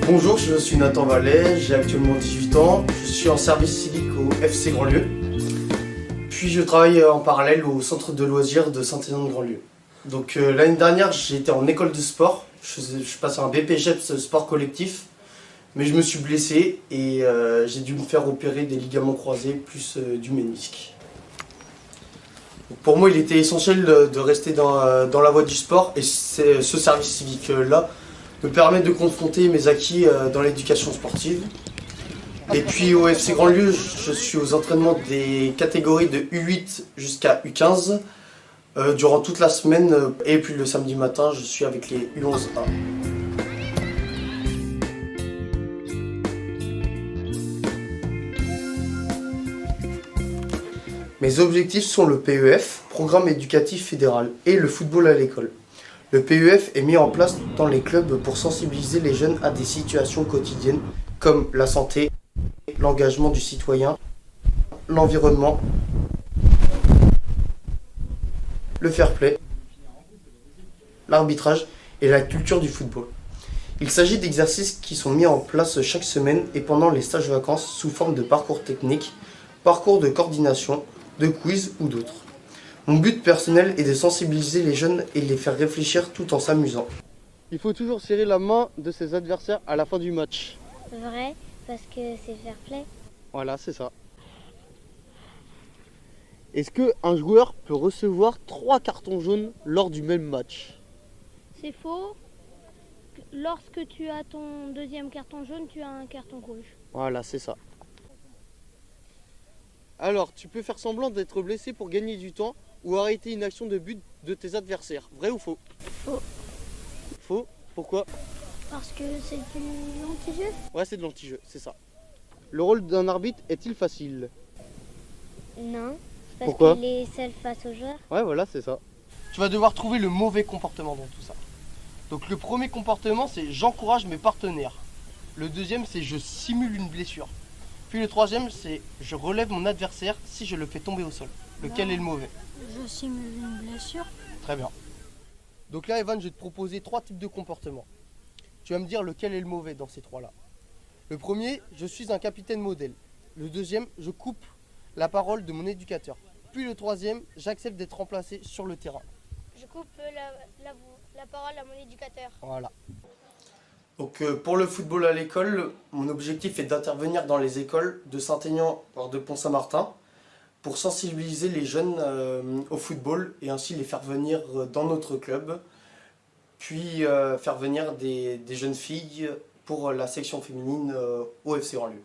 Bonjour, je suis Nathan Vallet, j'ai actuellement 18 ans, je suis en service civique au FC Grandlieu. Puis je travaille en parallèle au centre de loisirs de Saint-Étienne-de-Grandlieu. Donc l'année dernière, j'étais en école de sport, je passais un BPGEPS sport collectif, mais je me suis blessé et j'ai dû me faire opérer des ligaments croisés plus du ménisque. Donc, pour moi, il était essentiel de rester dans la voie du sport et ce service civique-là me permet de confronter mes acquis dans l'éducation sportive. Et puis au FC Grandlieu, je suis aux entraînements des catégories de U8 jusqu'à U15 durant toute la semaine et puis le samedi matin, je suis avec les U11A. Mes objectifs sont le PEF, Programme éducatif fédéral, et le football à l'école. Le PEF est mis en place dans les clubs pour sensibiliser les jeunes à des situations quotidiennes comme la santé, l'engagement du citoyen, l'environnement, le fair play, l'arbitrage et la culture du football. Il s'agit d'exercices qui sont mis en place chaque semaine et pendant les stages vacances sous forme de parcours techniques, parcours de coordination, de quiz ou d'autres. Mon but personnel est de sensibiliser les jeunes et les faire réfléchir tout en s'amusant. Il faut toujours serrer la main de ses adversaires à la fin du match. Vrai, parce que c'est fair play. Voilà, c'est ça. Est-ce qu'un joueur peut recevoir 3 cartons jaunes lors du même match? C'est faux. Lorsque tu as ton deuxième carton jaune, tu as un carton rouge. Voilà, c'est ça. Alors, tu peux faire semblant d'être blessé pour gagner du temps ou arrêter une action de but de tes adversaires. Vrai ou faux? Faux. Faux? Pourquoi? Parce que c'est du l'anti-jeu. Ouais, c'est de l'anti-jeu, c'est ça. Le rôle d'un arbitre est-il facile? Non, parce Pourquoi? qu'il est seul face au joueur. Ouais, voilà, c'est ça. Tu vas devoir trouver le mauvais comportement dans tout ça. Donc le premier comportement, c'est j'encourage mes partenaires. Le deuxième, c'est je simule une blessure. Puis le troisième, c'est je relève mon adversaire si je le fais tomber au sol. Lequel est le mauvais? Je simule une blessure. Très bien. Donc là, Evan, je vais te proposer 3 types de comportements. Tu vas me dire lequel est le mauvais dans ces 3-là. Le premier, je suis un capitaine modèle. Le deuxième, je coupe la parole de mon éducateur. Puis le troisième, j'accepte d'être remplacé sur le terrain. Je coupe la parole à mon éducateur. Voilà. Donc pour le football à l'école, mon objectif est d'intervenir dans les écoles de Saint-Aignan voire de Pont-Saint-Martin pour sensibiliser les jeunes au football et ainsi les faire venir dans notre club, puis faire venir des jeunes filles pour la section féminine au FC Grandlieu.